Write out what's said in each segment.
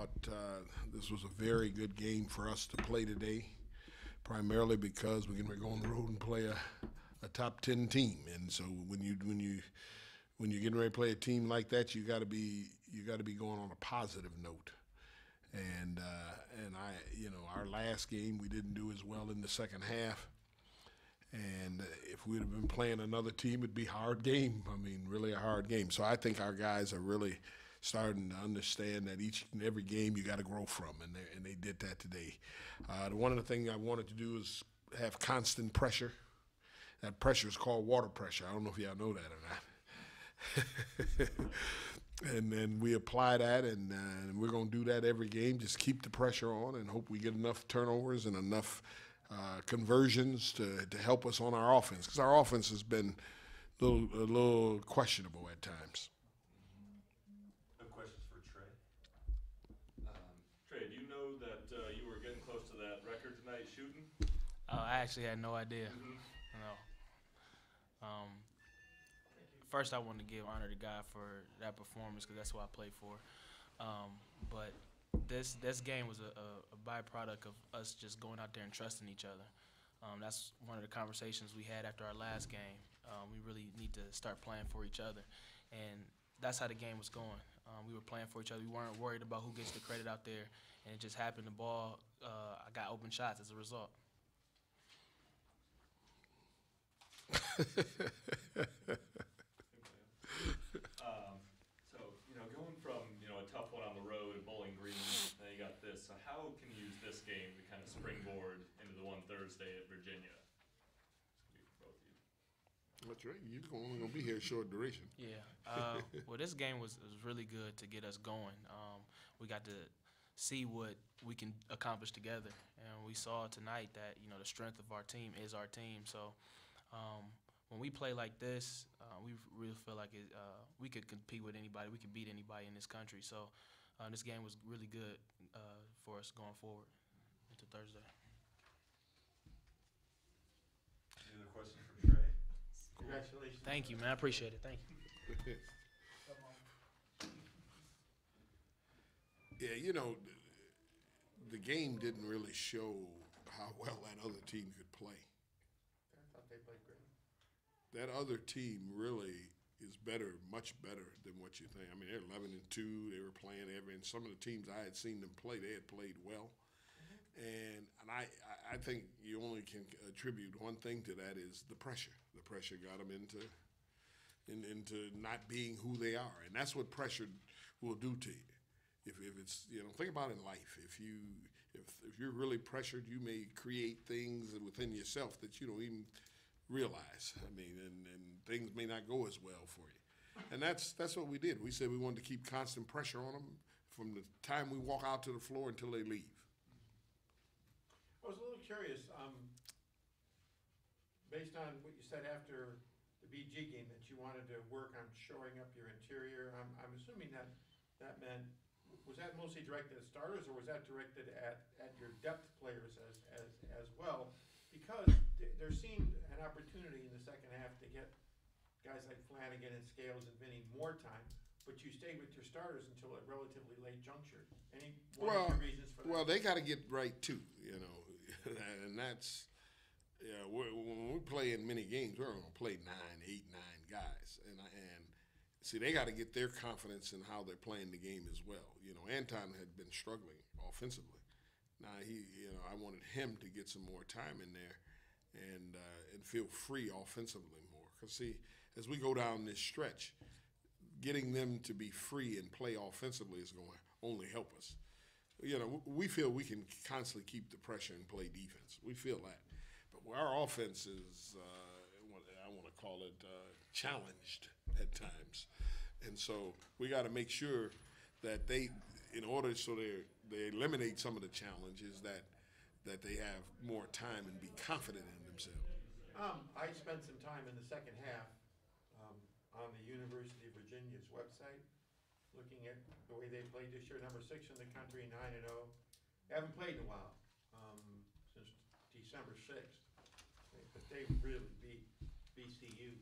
thought this was a very good game for us to play today, primarily because we're going to go on the road and play a top 10 team. And so when you're getting ready to play a team like that, you got to be going on a positive note. And our last game we didn't do as well in the second half. And if we'd have been playing another team, it'd be a hard game. I mean, really a hard game. So I think our guys are really starting to understand that each and every game you got to grow from, and they did that today. One of the things I wanted to do is have constant pressure. That pressure is called water pressure. I don't know if y'all know that or not. And then we apply that, and we're going to do that every game. Just keep the pressure on and hope we get enough turnovers and enough conversions to help us on our offense, because our offense has been a little questionable at times. No questions for Trey. Trey, do you know that you were getting close to that record tonight shooting? I actually had no idea. No. First, I wanted to give honor to God for that performance because that's who I play for. But this game was a byproduct of us just going out there and trusting each other. That's one of the conversations we had after our last game. We really need to start playing for each other, and that's how the game was going. We were playing for each other. We weren't worried about who gets the credit out there, and it just happened. The ball, I got open shots as a result. Going from a tough one on the road at Bowling Green, now you got this. So how can you use this game to kind of springboard into the one Thursday at Virginia? Both of you. That's right. You're only going to be here a short duration. Yeah. Well, this game was really good to get us going. We got to see what we can accomplish together, and we saw tonight that the strength of our team is our team. So when we play like this, we really feel like we could compete with anybody. We could beat anybody in this country. So this game was really good for us going forward into Thursday. Any other questions for Trey? Congratulations. Thank you, man. I appreciate it. Thank you. Yeah, the game didn't really show how well that other team could play. I thought they played great. That other team really is better, much better than what you think. I mean, they're 11-2. They were playing and some of the teams I had seen them play, they had played well. And I think you only can attribute one thing to that is the pressure. The pressure got them into not being who they are, and that's what pressure will do to you. If it's think about it in life. If you're really pressured, you may create things within yourself that you don't even realize. I mean, and things may not go as well for you. And that's what we did. We said we wanted to keep constant pressure on them from the time we walk out to the floor until they leave. I was a little curious, based on what you said after the BG game, that you wanted to work on shoring up your interior. I'm assuming that meant, was that mostly directed at starters, or was that directed at your depth players as well? Because there seemed an opportunity in the second half to get guys like Flanagan and Scales and Vinny more time, but you stayed with your starters until a relatively late juncture. Any one or two reasons for that? Well, they got to get right too, and that's when we play in many games, we're going to play 9, 8, 9 guys, and see, they got to get their confidence in how they're playing the game as well. Anton had been struggling offensively. Now I wanted him to get some more time in there and feel free offensively more. Because see, as we go down this stretch, getting them to be free and play offensively is going to only help us. We feel we can constantly keep the pressure and play defense. We feel that. But our offense is, I want to call it challenged at times. And so we got to make sure that they, in order so they eliminate some of the challenges, that they have more time and be confident in themselves. I spent some time in the second half on the University of Virginia's website, looking at the way they played this year. Number 6 in the country, 9-0. They haven't played in a while, since December 6th. But they really beat VCU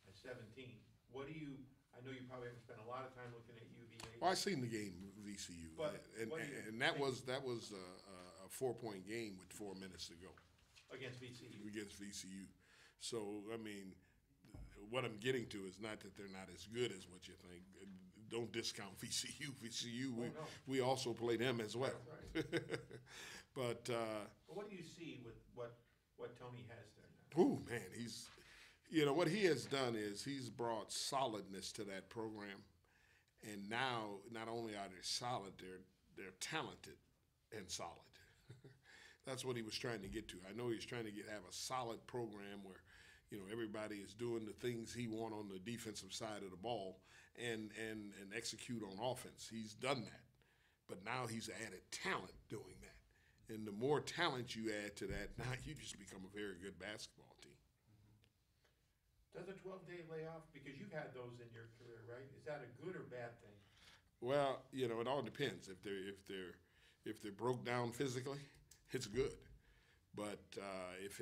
at 17. What do you I know you probably haven't spent a lot of time looking at UVA. Well, I seen the game with VCU, But and, what do you and that think- was a 4-point game with 4 minutes to go Against VCU. against VCU. So I mean, what I'm getting to is not that they're not as good as what you think. Don't discount VCU. VCU, Oh, no. we also play them as well. Right. But But what do you see with what Tony has there now? oh man, what he has done is he's brought solidness to that program, and now not only are they solid, they're talented and solid. That's what he was trying to get to. I know he's trying to have a solid program where, everybody is doing the things he want on the defensive side of the ball and execute on offense. He's done that, but now he's added talent doing that. And the more talent you add to that, now you just become a very good basketball team. Does a 12-day layoff, because you've had those in your career, right? Is that a good or bad thing? Well, it all depends. If they're broke down physically, it's good. But if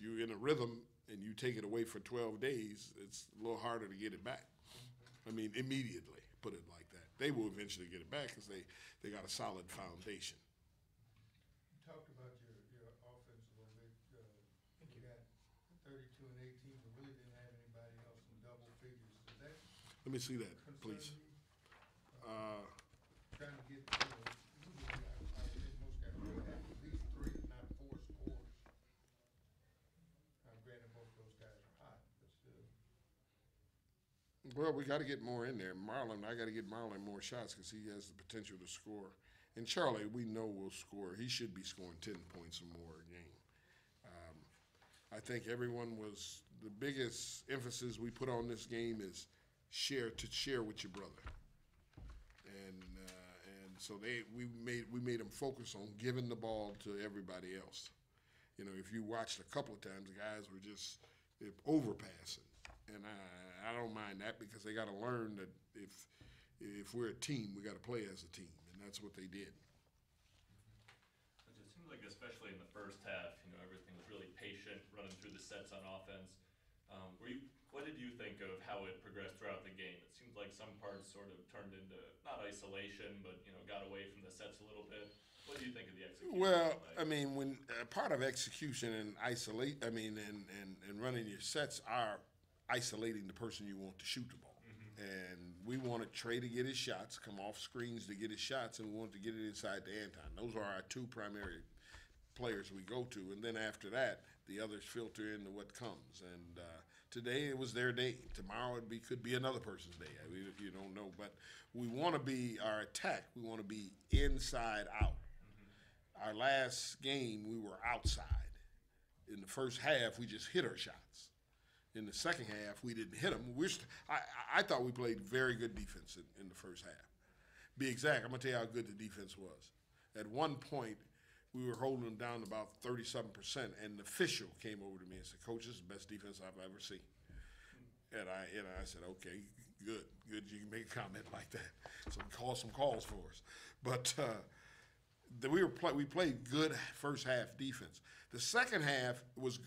you're in a rhythm and you take it away for 12 days, it's a little harder to get it back. I mean, immediately, put it like that. They will eventually get it back because they got a solid foundation. You talked about your offense a little bit. You got 32 and 18, but really didn't have anybody else in double figures. Does that Let me see that, concern please. you? Trying to get, usually I think most guys will have at least 3, if not 4 scores. Granted, both those guys are hot, but still. Well, we got to get more in there. I got to get Marlon more shots because he has the potential to score. And Charlie, we know will score. He should be scoring 10 points or more a game. I think the biggest emphasis we put on this game is share with your brother. And so we made them focus on giving the ball to everybody else. If you watched a couple of times, the guys were just overpassing. And I don't mind that because they got to learn that if we're a team, we got to play as a team, and that's what they did. It seems like, especially in the first half, everything was really patient, running through the sets on offense. What did you think of how it progressed throughout the game? It seemed like some parts sort of turned into not isolation, but got away from the sets a little bit. What do you think of the execution? Well, I mean, when part of execution and and running your sets are isolating the person you want to shoot the ball. And we wanted Trey to get his shots, come off screens to get his shots, and we wanted to get it inside to Anton. Those are our 2 primary players we go to, and then after that, the others filter into what comes. And today it was their day. Tomorrow could be another person's day. I mean, you don't know, but we want to be our attack. We want to be inside out. Our last game, we were outside. In the first half, we just hit our shots. In the second half, we didn't hit them. I thought we played very good defense in the first half. Be exact, I'm going to tell you how good the defense was. At one point, we were holding them down to about 37%, and the official came over to me and said, "Coach, this is the best defense I've ever seen." And I said, "Okay, good. You can make a comment like that." So call some calls for us. But we played good first half defense. The second half was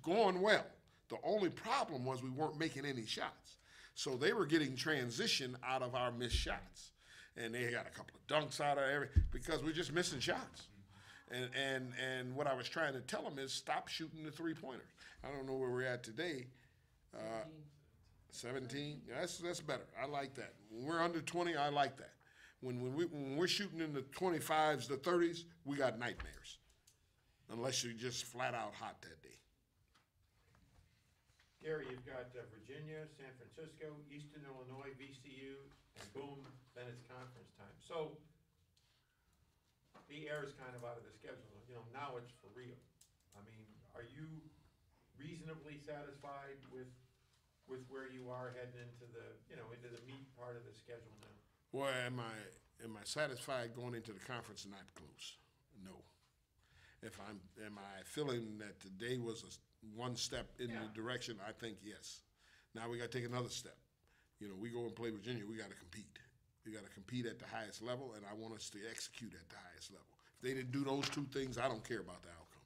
going well. The only problem was we weren't making any shots. So they were getting transition out of our missed shots. And they got a couple of dunks out of everything because we're just missing shots. And what I was trying to tell them is stop shooting the 3-pointers. I don't know where we're at today. 17? Yeah, that's better. I like that. When we're under 20, I like that. When we're shooting in the 25s, the 30s, we got nightmares. Unless you're just flat out hot that day. Gary, you've got Virginia, San Francisco, Eastern Illinois, VCU, and boom, then it's conference time. So the air is kind of out of the schedule. Now it's for real. I mean, are you reasonably satisfied with where you are heading into the meat part of the schedule now? Well, am I satisfied going into the conference? Not close. No. Am I feeling that today was one step in the direction? I think yes. Now we got to take another step. We go and play Virginia. We got to compete. We got to compete at the highest level, and I want us to execute at the highest level. If they didn't do those 2 things, I don't care about the outcome.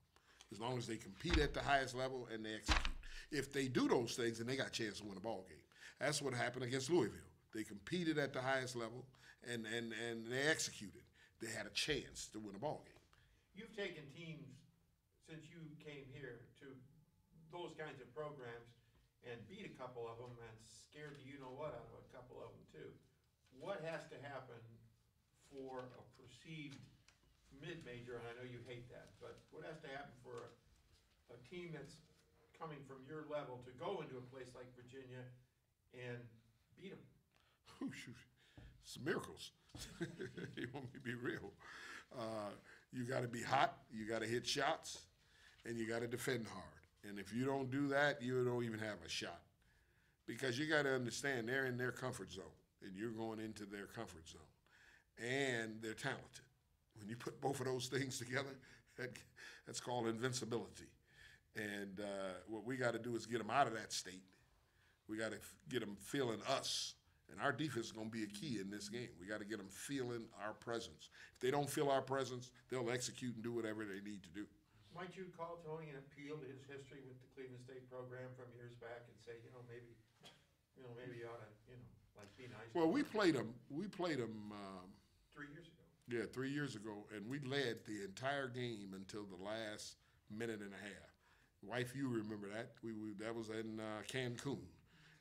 As long as they compete at the highest level and they execute. If they do those things, then they got a chance to win a ball game. That's what happened against Louisville. They competed at the highest level, and they executed. They had a chance to win a ball game. You've taken teams since you came here to those kinds of programs and beat a couple of them and scared the you-know-what out of a couple of them too. What has to happen for a perceived mid-major, and I know you hate that, but what has to happen for a team that's coming from your level to go into a place like Virginia and beat them? Oh, shoot. It's miracles. You want me to be real. You got to be hot, you got to hit shots, and you got to defend hard. And if you don't do that, you don't even have a shot. Because you got to understand, they're in their comfort zone, and you're going into their comfort zone. And they're talented. When you put both of those things together, that's called invincibility. And what we got to do is get them out of that state. We got to get them feeling us. And our defense is going to be a key in this game. We got to get them feeling our presence. If they don't feel our presence, they'll execute and do whatever they need to do. Might you call Tony and appeal to his history with the Cleveland State program from years back and say, maybe you ought to, like be nice? Well, we played them. 3 years ago. Yeah, 3 years ago, and we led the entire game until the last minute and a half. Wife, you remember that? That was in Cancun,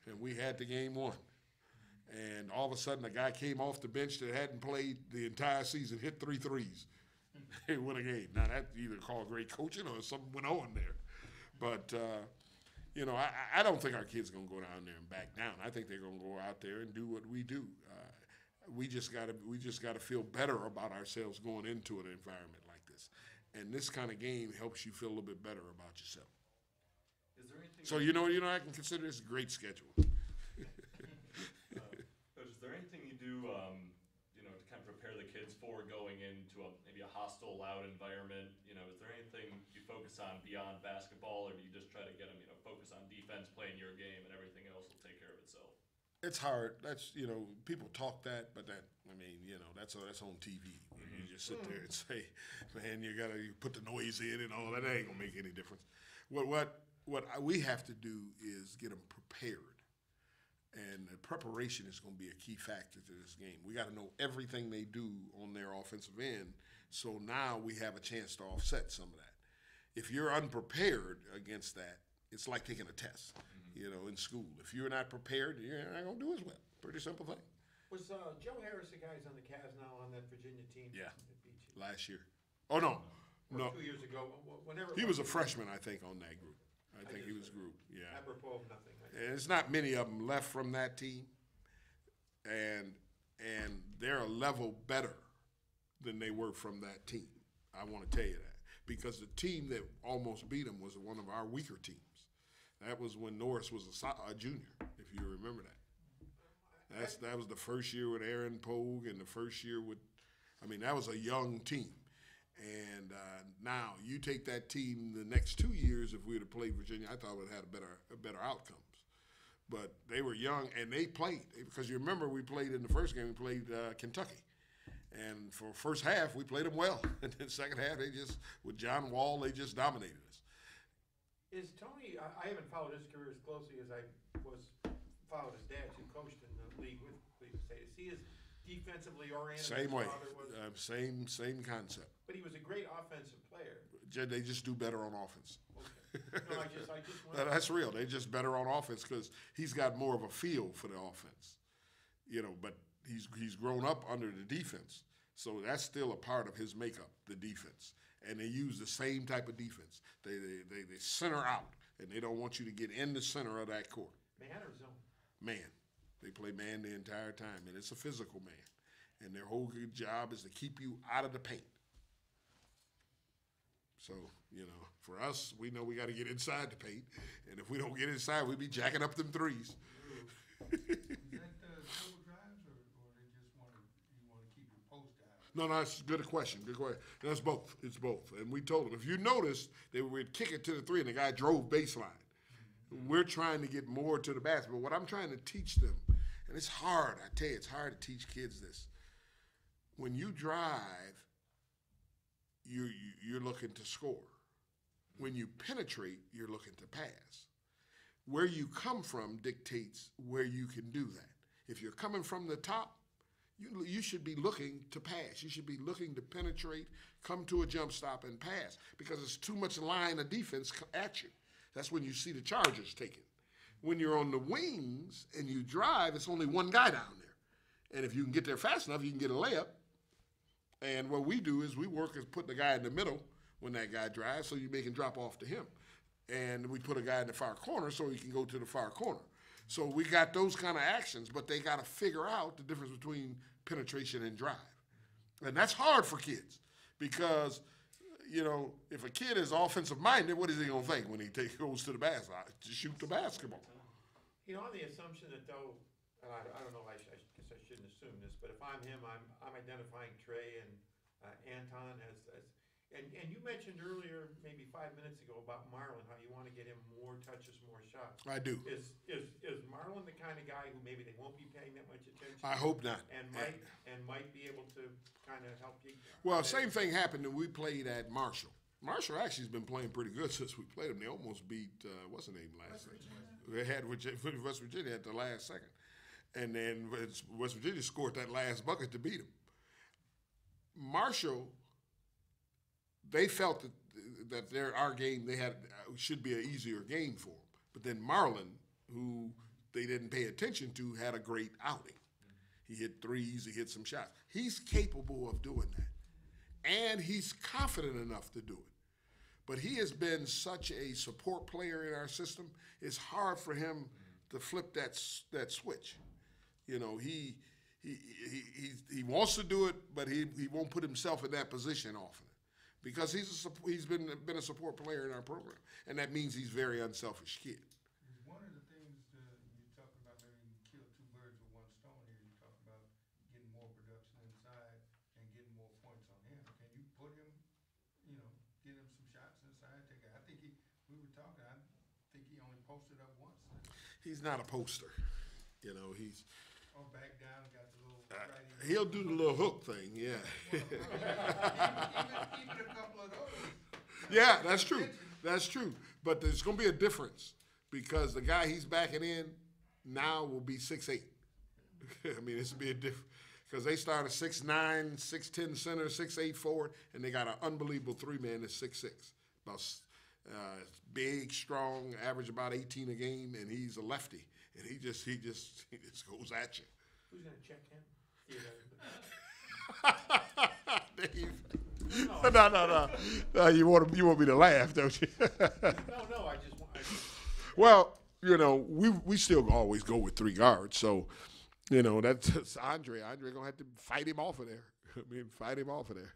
and we had the game won. And all of a sudden, a guy came off the bench that hadn't played the entire season, hit 3 threes. They win a game. Now, that's either called great coaching or something went on there. But, I don't think our kids are going to go down there and back down. I think they're going to go out there and do what we do. We just gotta feel better about ourselves going into an environment like this. And this kind of game helps you feel a little bit better about yourself. Is there anything? So, I can consider this a great schedule. Coach, is there anything you do, to kind of prepare the kids for going into maybe a hostile, loud environment? Is there anything you focus on beyond basketball, or do you just try to get them, focus on defense, playing your game, and everything else will take care of itself? It's hard. That's, people talk that, but that's on TV. You just sit there and say, man, you put the noise in and all that. That ain't gonna make any difference. What we have to do is get them prepared. And the preparation is going to be a key factor to this game. We got to know everything they do on their offensive end, so now we have a chance to offset some of that. If you're unprepared against that, it's like taking a test, in school. If you're not prepared, you're not going to do as well. Pretty simple thing. Was Joe Harris the guy's on the Cavs now on that Virginia team? Yeah. That beat you? Last year. Oh, no. Or 2 years ago, whenever. He was a freshman, I think, on that group. I think he was group, yeah. Apropos of nothing. And it's not many of them left from that team, and they're a level better than they were from that team. I want to tell you that, because the team that almost beat them was one of our weaker teams. That was when Norris was a junior, if you remember that. That was the first year with Aaron Pogue, and the first year that was a young team. And now you take that team the next 2 years. If we would have played Virginia, I thought we'd have had a better outcomes. But they were young and they played, because you remember we played in the first game. We played Kentucky, and for first half we played them well, and then second half with John Wall, they just dominated us. Is Tony? I haven't followed his career as closely as I followed his dad, who coached in the league with Cleveland State. Is he as defensively oriented? Same way, same was? concept. But he was a great offensive player. They just do better on offense. Okay. No, I just wanted That's real. They just better on offense because he's got more of a feel for the offense. But he's grown up under the defense, so that's still a part of his makeup, the defense. And they use the same type of defense. They center out, and they don't want you to get in the center of that court. Man or zone? Man. They play man the entire time, and it's a physical man. And their whole job is to keep you out of the paint. So, for us, we know we got to get inside the paint, and if we don't get inside, we be jacking up them threes. Is that double drives, or they just want to keep your post out? No, that's a good question. Good question. That's both. It's both. And we told them, if you noticed, they would kick it to the three, and the guy drove baseline. We're trying to get more to the basket. But what I'm trying to teach them, and it's hard, I tell you, it's hard to teach kids this. When you drive, you're looking to score. When you penetrate, you're looking to pass. where you come from dictates where you can do that. If you're coming from the top, you should be looking to pass. You should be looking to penetrate, come to a jump stop, and pass, because it's too much line of defense at you. That's when you see the Chargers taking. When you're on the wings and you drive, it's only one guy down there. And if you can get there fast enough, you can get a layup. And what we do is we work as putting the guy in the middle when that guy drives, so you make him drop off to him. And we put a guy in the far corner so he can go to the far corner. So we got those kind of actions, but they got to figure out the difference between penetration and drive. And that's hard for kids because, you know, if a kid is offensive minded, what is he going to think when he goes to the basket? To shoot the basketball. You know, on the assumption that though, and I don't know, I guess I shouldn't assume this, but if I'm him, I'm identifying Trey and Anton as and you mentioned earlier, maybe 5 minutes ago, about Marlon, how you want to get him more touches, more shots. I do. Is Marlon the kind of guy who maybe they won't be paying that much attention? I hope not. And might be able to kind of help you? Well, same thing happened when we played at Marshall. Marshall actually has been playing pretty good since we played them. They almost beat, what's the name last night? They had West Virginia at the last second. And then West Virginia scored that last bucket to beat them. Marshall, they felt that our game should be an easier game for them. But then Marlon, who they didn't pay attention to, had a great outing. He hit threes, he hit some shots. He's capable of doing that. And he's confident enough to do it. But he has been such a support player in our system, it's hard for him to flip that switch. You know, he wants to do it, but he won't put himself in that position often. Because he's been a support player in our program, and that means he's a very unselfish kid. One of the things you talk about, maybe you can kill two birds with one stone here. You talk about getting more production inside and getting more points on him. Can you put him, you know, get him some shots inside? I think we were talking. I think he only posted up once. He's not a poster, you know. He's back down and got the little. he'll do the little hook thing, yeah. Well, even a couple of those. Yeah, that's true. That's true. But there's going to be a difference because the guy he's backing in now will be 6'8". I mean, this will be a difference because they start a 6'9", 6'10" center, 6'8" forward, and they got an unbelievable three-man that's 6'6". About big, strong, average about 18 a game, and he's a lefty, and he just goes at you. Who's going to check him? Dave. No. You want me to laugh, don't you? No, I just want. Well, you know, we still always go with three guards, so you know that's Andre. Andre gonna have to fight him off of there. Fight him off of there.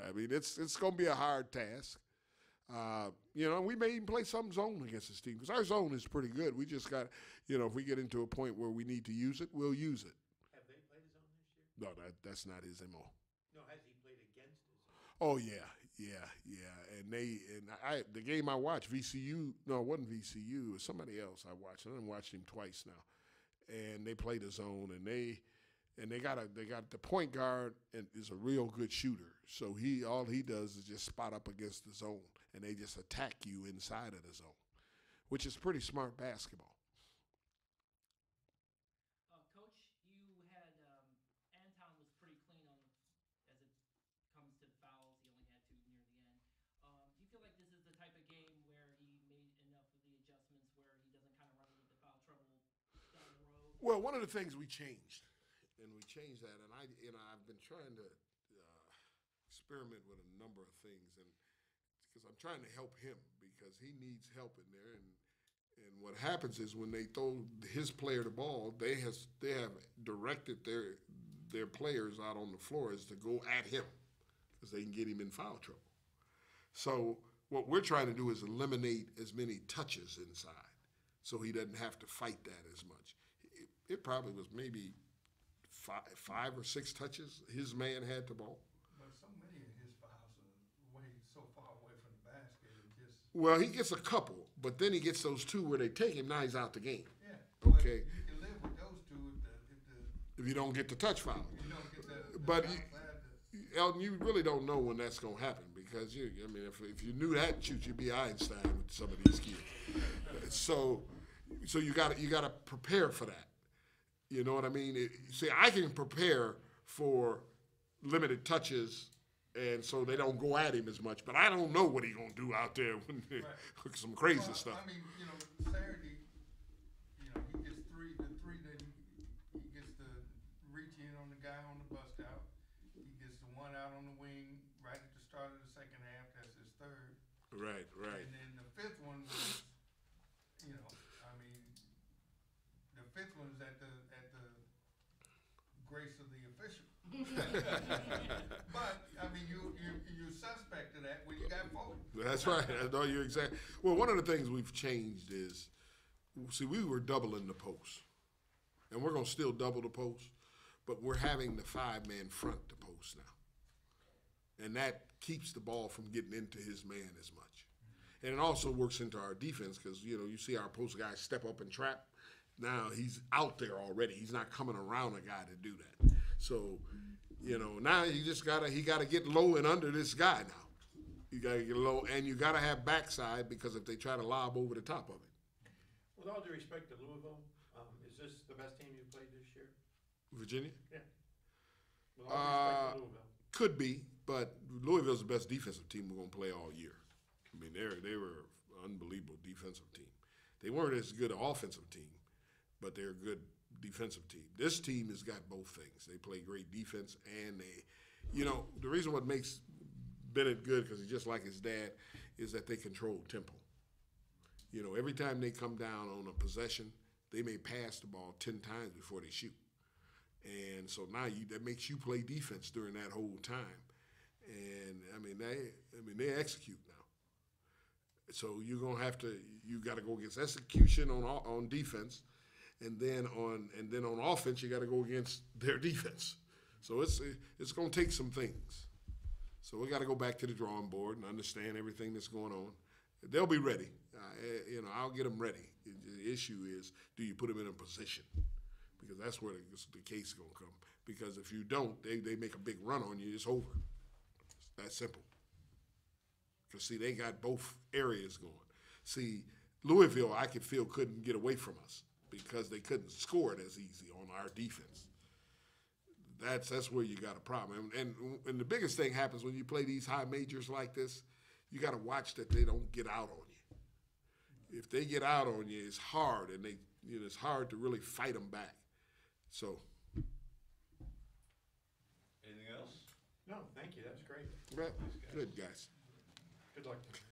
I mean, it's gonna be a hard task. You know, we may even play some zone against this team because our zone is pretty good. We just got, you know, if we get into a point where we need to use it, we'll use it. Have they played his zone this year? No, that's not his MO. No, has he played against his zone? Oh yeah. And the game I watched, VCU. No, it wasn't VCU. It was somebody else I watched. I done watched him twice now, and they played a zone, and they got the point guard and is a real good shooter. So all he does is just spot up against the zone, and they just attack you inside of the zone, which is pretty smart basketball. Coach, you had Anton was pretty clean on as it comes to fouls. He only had 2 near the end. Do you feel like this is the type of game where he made enough of the adjustments where he doesn't kind of run into foul trouble down the road? Well, one of the things we changed, and I've been trying to experiment with a number of things, and because I'm trying to help him because he needs help in there, and what happens is when they throw his player the ball, they have directed their players out on the floor is to go at him because they can get him in foul trouble. So what we're trying to do is eliminate as many touches inside so he doesn't have to fight that as much. It probably was maybe 5 or 6 touches his man had the ball. But so many of his fouls are so far away from the basket. Well, he gets a couple, but then he gets those 2 where they take him. Now he's out the game. Yeah. Okay. You can live with those 2 if you don't get the touch foul. You don't get the but Elton, you really don't know when that's going to happen because if you knew that, you'd be Einstein with some of these kids. So you gotta prepare for that. You know what I mean? See, I can prepare for limited touches, and so they don't go at him as much. But I don't know what he's gonna do out there when some crazy Well, stuff. I mean, Saturday, he gets the three that he gets to reach in on the guy on the bust out. He gets the one out on the wing right at the start of the second half. That's his third. Right. And then the fifth one was, I mean, the fifth one is at the grace of the official. But I mean, you suspect of that when you got 4. That's right. I know you're exactly. Well, one of the things we've changed is, see, we were doubling the post, and we're gonna still double the post, but we're having the 5-man front the post now, and that keeps the ball from getting into his man as much. And it also works into our defense because, you see our post guys step up and trap. Now he's out there already. He's not coming around a guy to do that. So, now he gotta get low and under this guy now. You gotta get low, and you gotta have backside because if they try to lob over the top of it. With all due respect to Louisville, is this the best team you've played this year? Virginia? Yeah. With all due respect to Louisville. Could be, but Louisville's the best defensive team we're gonna play all year. I mean, they were an unbelievable defensive team. They weren't as good an offensive team, but they're a good defensive team. This team has got both things. They play great defense, and the reason what makes Bennett good, because he's just like his dad, is that they control tempo. Every time they come down on a possession, they may pass the ball 10 times before they shoot. And so now that makes you play defense during that whole time. And they execute now. So you got to go against execution on defense, and then on offense you got to go against their defense. So it's going to take some things. So we got to go back to the drawing board and understand everything that's going on. They'll be ready. I'll get them ready. The issue is, do you put them in a position? Because that's where the case is going to come. Because if you don't, they make a big run on you, it's over. It's that simple. Because, see, they got both areas going. See, Louisville, I could feel, couldn't get away from us because they couldn't score it as easy on our defense. That's where you got a problem. And the biggest thing happens when you play these high majors like this, you got to watch that they don't get out on you. If they get out on you, it's hard, and it's hard to really fight them back. So. Anything else? No, thank you. That's great. Well, good, guys. Good luck.